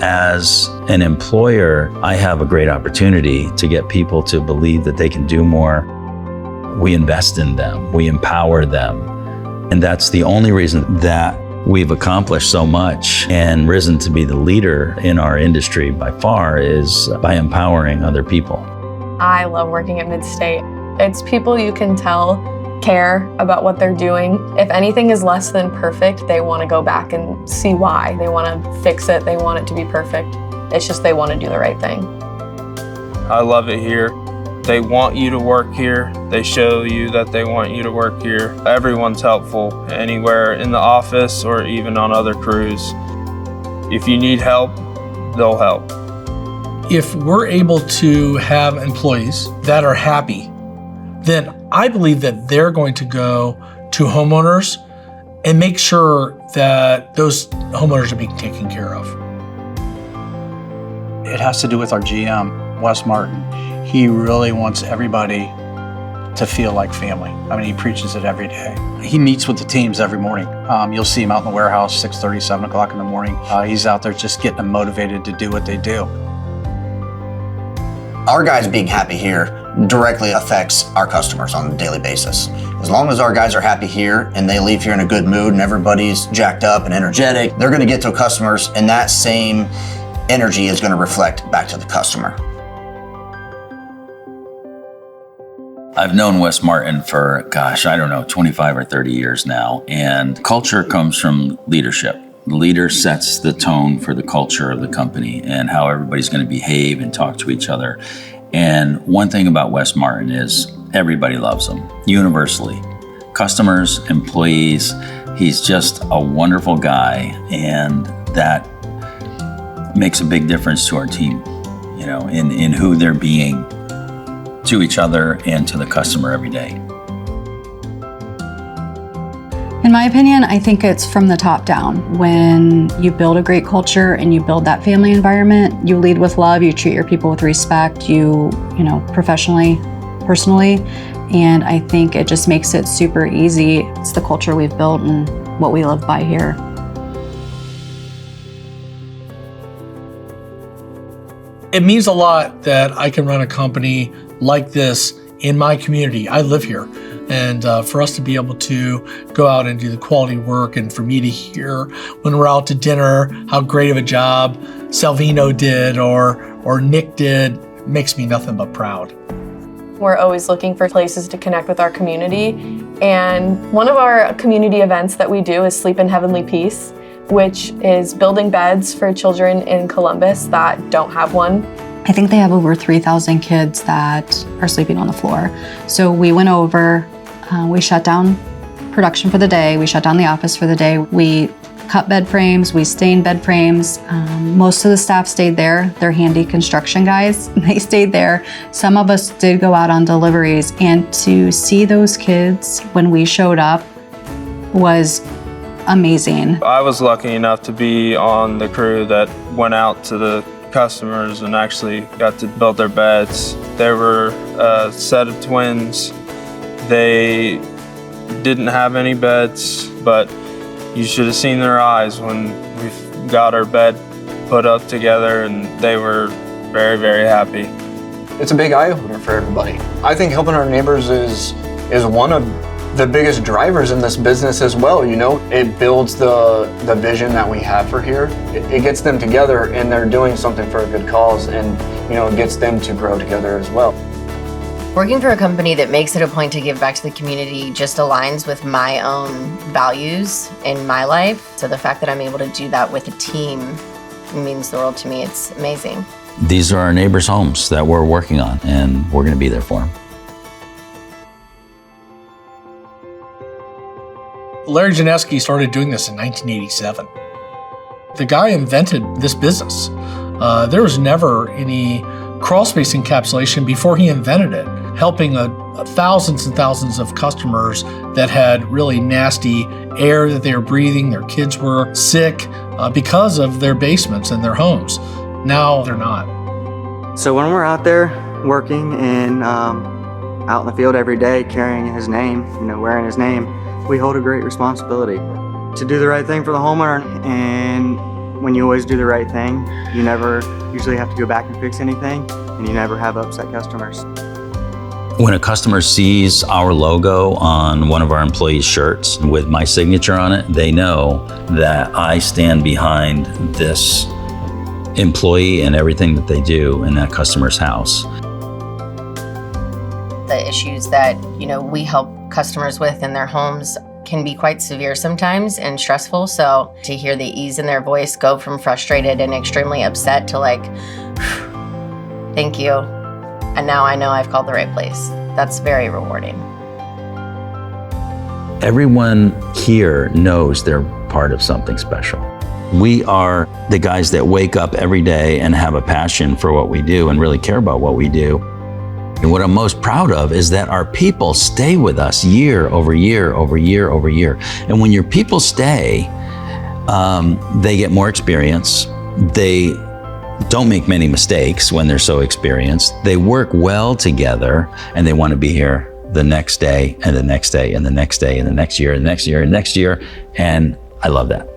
As an employer, I have a great opportunity to get people to believe that they can do more. We invest in them, we empower them. And that's the only reason that we've accomplished so much and risen to be the leader in our industry by far is by empowering other people. I love working at Midstate. It's people you can tell care about what they're doing. If anything is less than perfect, they want to go back and see why. They want to fix it. They want it to be perfect. It's just they want to do the right thing. I love it here. They want you to work here. They show you that they want you to work here. Everyone's helpful anywhere in the office or even on other crews. If you need help, they'll help. If we're able to have employees that are happy, then I believe that they're going to go to homeowners and make sure that those homeowners are being taken care of. It has to do with our GM, Wes Martin. He really wants everybody to feel like family. I mean, he preaches it every day. He meets with the teams every morning. You'll see him out in the warehouse, 6:30, 7 o'clock in the morning. He's out there just getting them motivated to do what they do. Our guys being happy here directly affects our customers on a daily basis. As long as our guys are happy here and they leave here in a good mood and everybody's jacked up and energetic, they're gonna get to customers and that same energy is gonna reflect back to the customer. I've known Wes Martin for, 25 or 30 years now, and culture comes from leadership. The leader sets the tone for the culture of the company and how everybody's going to behave and talk to each other. And one thing about Wes Martin is everybody loves him, universally. Customers, employees, he's just a wonderful guy, and that makes a big difference to our team, in who they're being to each other and to the customer every day. In my opinion, I think it's from the top down. When you build a great culture and you build that family environment, you lead with love, you treat your people with respect, professionally, personally, and I think it just makes it super easy. It's the culture we've built and what we live by here. It means a lot that I can run a company like this in my community. I live here. And for us to be able to go out and do the quality work, and for me to hear when we're out to dinner how great of a job Salvino did or Nick did, makes me nothing but proud. We're always looking for places to connect with our community. And one of our community events that we do is Sleep in Heavenly Peace, which is building beds for children in Columbus that don't have one. I think they have over 3,000 kids that are sleeping on the floor. So we went over, we shut down production for the day, we shut down the office for the day, we cut bed frames, we stained bed frames. Most of the staff stayed there. They're handy construction guys. They stayed there. Some of us did go out on deliveries, and to see those kids when we showed up was amazing. I was lucky enough to be on the crew that went out to the customers and actually got to build their beds. There were a set of twins. They didn't have any beds, but you should have seen their eyes when we got our bed put up together, and they were very, very happy. It's a big eye-opener for everybody. I think helping our neighbors is one of the biggest drivers in this business as well. It builds the vision that we have for here. It gets them together and they're doing something for a good cause, and it gets them to grow together as well. Working for a company that makes it a point to give back to the community just aligns with my own values in my life. So the fact that I'm able to do that with a team means the world to me. It's amazing. These are our neighbors' homes that we're working on, and we're going to be there for them. Larry Janeski started doing this in 1987. The guy invented this business. There was never any crawl space encapsulation before he invented it, helping thousands and thousands of customers that had really nasty air that they were breathing. Their kids were sick because of their basements and their homes. Now they're not. So when we're out there working and out in the field every day, carrying his name, wearing his name, we hold a great responsibility to do the right thing for the homeowner and when you always do the right thing, you never usually have to go back and fix anything, and you never have upset customers. When a customer sees our logo on one of our employees' shirts with my signature on it, they know that I stand behind this employee and everything that they do in that customer's house. The issues that, we help customers with in their homes can be quite severe sometimes and stressful. So to hear the ease in their voice go from frustrated and extremely upset to like, thank you. And now I know I've called the right place. That's very rewarding. Everyone here knows they're part of something special. We are the guys that wake up every day and have a passion for what we do and really care about what we do. And what I'm most proud of is that our people stay with us year over year over year over year. And when your people stay, they get more experience. They don't make many mistakes when they're so experienced. They work well together, and they want to be here the next day and the next day and the next day and the next year and the next year and next year. And I love that.